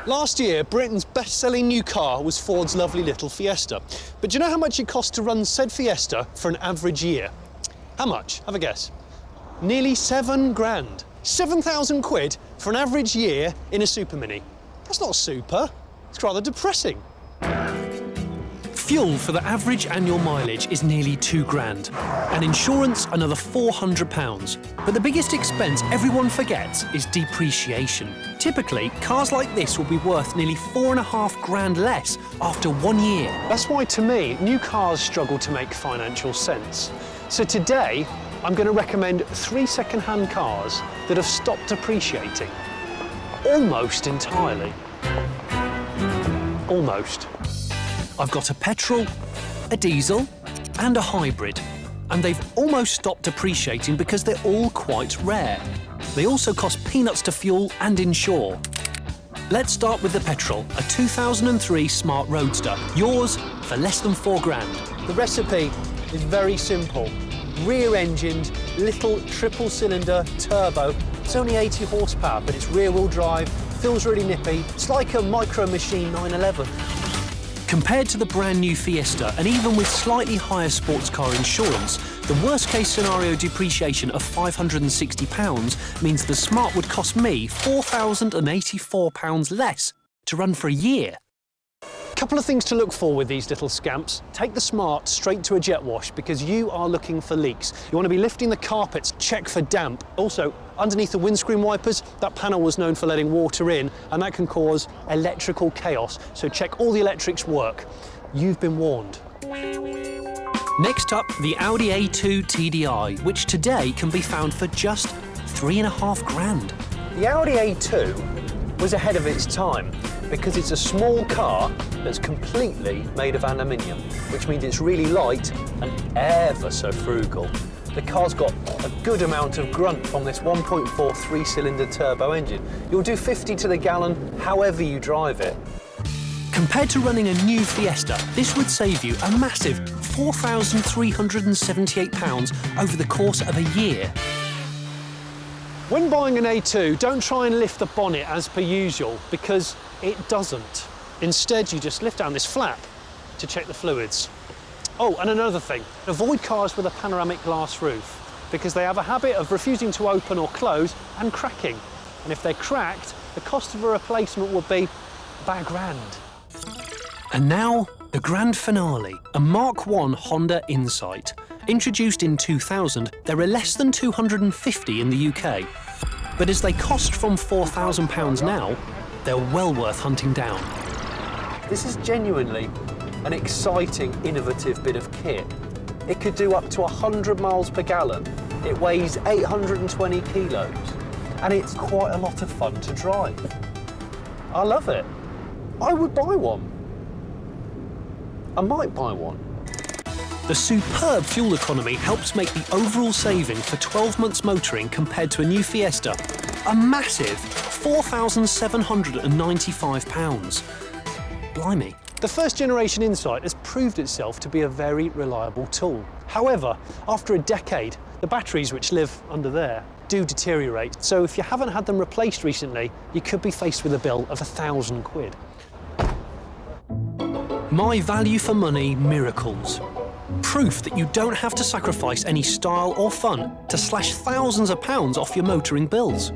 Last year, Britain's best-selling new car was Ford's lovely little Fiesta. But do you know how much it cost to run said Fiesta for an average year? How much? Have a guess. Nearly 7 grand. 7,000 quid for an average year in a Super Mini. That's not super, it's rather depressing. Fuel for the average annual mileage is nearly 2 grand, and insurance another £400. But the biggest expense everyone forgets is depreciation. Typically, cars like this will be worth nearly 4.5 grand less after 1 year. That's why, to me, new cars struggle to make financial sense. So today, I'm going to recommend 3 second-hand cars that have stopped depreciating. Almost entirely. Almost. I've got a petrol, a diesel and a hybrid, and they've almost stopped depreciating because they're all quite rare. They also cost peanuts to fuel and insure. Let's start with the petrol, a 2003 Smart Roadster, yours for less than 4 grand. The recipe is very simple. Rear-engined, little triple-cylinder turbo. It's only 80 horsepower, but it's rear-wheel drive, feels really nippy. It's like a Micro Machine 911. Compared to the brand new Fiesta, and even with slightly higher sports car insurance, the worst-case scenario depreciation of £560 means the Smart would cost me £4,084 less to run for a year. Couple of things to look for with these little scamps. Take the Smart straight to a jet wash because you are looking for leaks. You want to be lifting the carpets, check for damp. Also, underneath the windscreen wipers, that panel was known for letting water in, and that can cause electrical chaos. So check all the electrics work. You've been warned. Next up, the Audi A2 TDI, which today can be found for just 3.5 grand. The Audi A2 was ahead of its time because it's a small car that's completely made of aluminium, which means it's really light and ever so frugal. The car's got a good amount of grunt from this 1.4 3-cylinder turbo engine. You'll do 50 to the gallon however you drive it. Compared to running a new Fiesta, this would save you a massive £4,378 over the course of a year. When buying an A2, don't try and lift the bonnet as per usual, because it doesn't. Instead, you just lift down this flap to check the fluids. Oh, and another thing, avoid cars with a panoramic glass roof, because they have a habit of refusing to open or close and cracking. And if they're cracked, the cost of a replacement would be about £1 grand. And now, the grand finale, a Mark I Honda Insight. Introduced in 2000, there are less than 250 in the UK. But as they cost from £4,000 now, they're well worth hunting down. This is genuinely an exciting, innovative bit of kit. It could do up to 100 miles per gallon. It weighs 820 kilos, and it's quite a lot of fun to drive. I love it. I would buy one. I might buy one. The superb fuel economy helps make the overall saving for 12 months motoring compared to a new Fiesta a massive £4,795. Blimey. The first generation Insight has proved itself to be a very reliable tool. However, after a decade, the batteries, which live under there, do deteriorate. So if you haven't had them replaced recently, you could be faced with a bill of £1,000. My value for money miracles. Proof that you don't have to sacrifice any style or fun to slash thousands of pounds off your motoring bills.